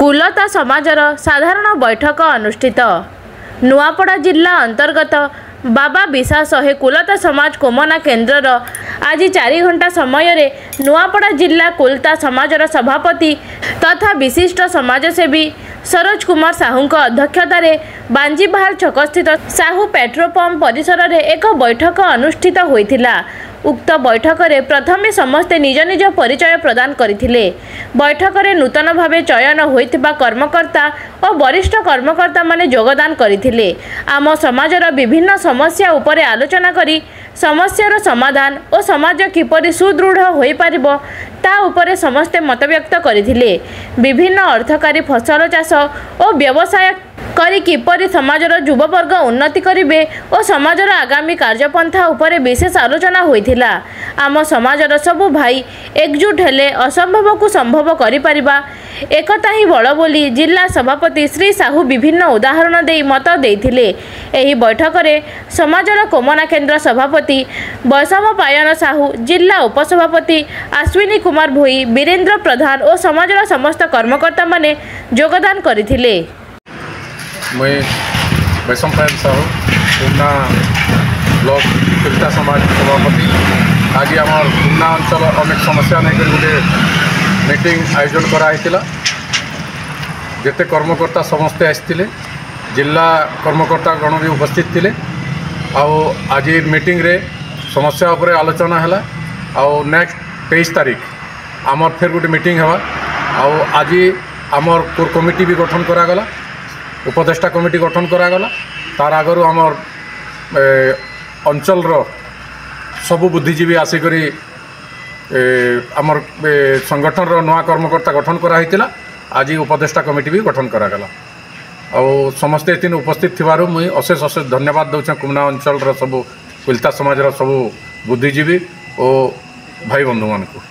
कुलता समाजर साधारण बैठक अनुष्ठित। नुआपड़ा जिला अंतर्गत बाबा विशा शहे कुलता समाज कोमना केन्द्रर आज 4 घंटा समय रे नुआपड़ा जिला कुलता समाजर सभापति तथा विशिष्ट समाजसेवी सरोज कुमार साहू अध्यक्षतार बांजीबहाल छक स्थित साहू पेट्रोल पंप परिसर में एक बैठक अनुष्ठित होइथिला। उक्त बैठक में प्रथमे समस्ते निज निज परिचय प्रदान करथिले। बैठक में नूतन भावे चयन होइथिबा कर्मकर्ता और वरिष्ठ कर्मकर्ता माने योगदान करथिले। आम समाजर विभिन्न समस्या उपरे आलोचना करी समस्यार समाधान और समाज किपरि सुदृढ़ होई पारिबो ता उपरे समस्ते मत व्यक्त करथिले। विभिन्न अर्थकारी फसल चाष और व्यवसाय करी किपरि समाजर युववर्ग उन्नति करिवे और समाजर आगामी कार्यपंथा उपरे विशेष आलोचना होइथिला। आम समाजर सबु भाई एकजुट हेले असंभव को संभव करि परिबा एकता ही बड़ बोली जिला सभापति श्री साहू विभिन्न उदाहरण दे मत देथिले। एही बैठक रे समाजर कोमना केन्द्र सभापति वैषम पायन साहू, जिला उपसभापति अश्विनी कुमार भोई, वीरेन्द्र प्रधान और समाजर समस्त कर्मकर्ता माने योगदान करथिले। मैं वैषम पायन साहू पूर्णा ब्लॉक कुलता समाज सभापति। आज आम पूर्णा अंचल अनेक समस्या नहीं कर गोटे मीटिंग आयोजन कराइला। जिते कर्मकर्ता समस्ते आसते जिला कर्मकर्ता गण भी उपस्थित थे। आज मीटिंग रे समस्या उपर आलोचना है। नेक्स्ट 23 तारीख आमर फिर गोटे मीटिंग है। आज आमर कोर कमिटी भी गठन करागला, उपदेष्टा कमिटी गठन करागला। तार आगर आमर अंचल सबु बुद्धिजीवी आसिक आमर संगठन नुआ कर्मकर्ता गठन कराइला। आज उपदेष्टा कमिटी भी गठन करागला। समस्ते तीन उपस्थित थिबारु मुई अशेष अशेष धन्यवाद दौच कुमना अंचल सबु कुलता समाज सबु बुद्धिजीवी और भाई बंधु मान को।